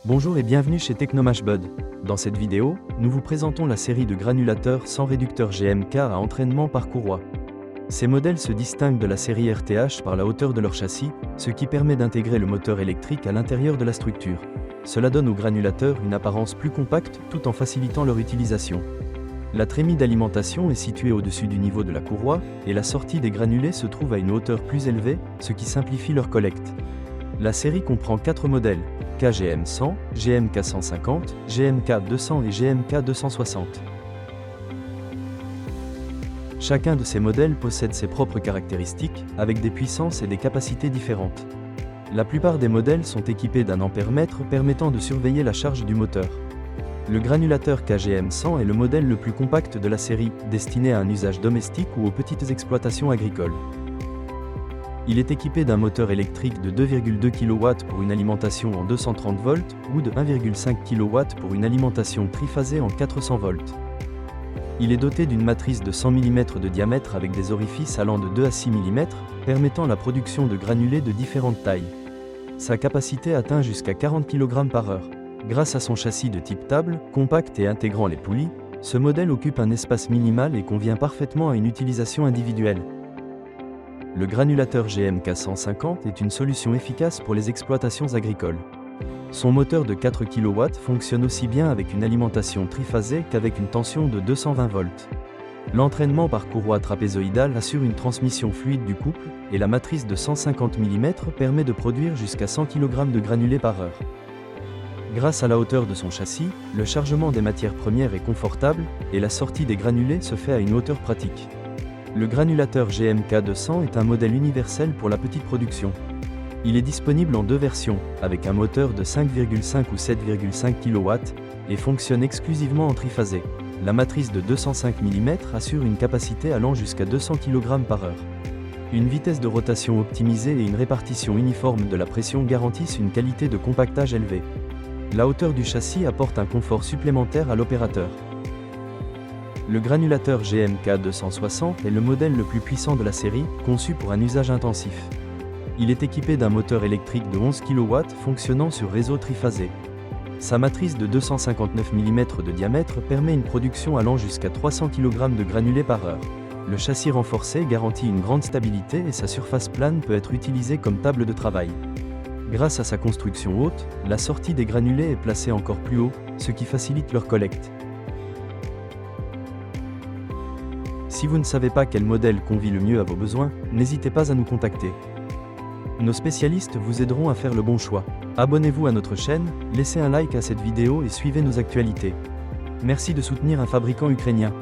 Bonjour et bienvenue chez TechnoMashBud. Dans cette vidéo, nous vous présentons la série de granulateurs sans réducteur GMK à entraînement par courroie. Ces modèles se distinguent de la série RTH par la hauteur de leur châssis, ce qui permet d'intégrer le moteur électrique à l'intérieur de la structure. Cela donne aux granulateurs une apparence plus compacte tout en facilitant leur utilisation. La trémie d'alimentation est située au-dessus du niveau de la courroie, et la sortie des granulés se trouve à une hauteur plus élevée, ce qui simplifie leur collecte. La série comprend 4 modèles, KGM 100, GMK 150, GMK 200 et GMK 260. Chacun de ces modèles possède ses propres caractéristiques, avec des puissances et des capacités différentes. La plupart des modèles sont équipés d'un ampèremètre permettant de surveiller la charge du moteur. Le granulateur KGM 100 est le modèle le plus compact de la série, destiné à un usage domestique ou aux petites exploitations agricoles. Il est équipé d'un moteur électrique de 2,2 kW pour une alimentation en 230 volts ou de 1,5 kW pour une alimentation triphasée en 400 volts. Il est doté d'une matrice de 100 mm de diamètre avec des orifices allant de 2 à 6 mm, permettant la production de granulés de différentes tailles. Sa capacité atteint jusqu'à 40 kg par heure. Grâce à son châssis de type table, compact et intégrant les poulies, ce modèle occupe un espace minimal et convient parfaitement à une utilisation individuelle. Le granulateur GMK 150 est une solution efficace pour les exploitations agricoles. Son moteur de 4 kW fonctionne aussi bien avec une alimentation triphasée qu'avec une tension de 220 volts. L'entraînement par courroie trapézoïdale assure une transmission fluide du couple, et la matrice de 150 mm permet de produire jusqu'à 100 kg de granulés par heure. Grâce à la hauteur de son châssis, le chargement des matières premières est confortable, et la sortie des granulés se fait à une hauteur pratique. Le granulateur GMK 200 est un modèle universel pour la petite production. Il est disponible en deux versions, avec un moteur de 5,5 ou 7,5 kW, et fonctionne exclusivement en triphasé. La matrice de 205 mm assure une capacité allant jusqu'à 200 kg par heure. Une vitesse de rotation optimisée et une répartition uniforme de la pression garantissent une qualité de compactage élevée. La hauteur du châssis apporte un confort supplémentaire à l'opérateur. Le granulateur GMK 260 est le modèle le plus puissant de la série, conçu pour un usage intensif. Il est équipé d'un moteur électrique de 11 kW fonctionnant sur réseau triphasé. Sa matrice de 259 mm de diamètre permet une production allant jusqu'à 300 kg de granulés par heure. Le châssis renforcé garantit une grande stabilité et sa surface plane peut être utilisée comme table de travail. Grâce à sa construction haute, la sortie des granulés est placée encore plus haut, ce qui facilite leur collecte. Si vous ne savez pas quel modèle convie le mieux à vos besoins, n'hésitez pas à nous contacter. Nos spécialistes vous aideront à faire le bon choix. Abonnez-vous à notre chaîne, laissez un like à cette vidéo et suivez nos actualités. Merci de soutenir un fabricant ukrainien.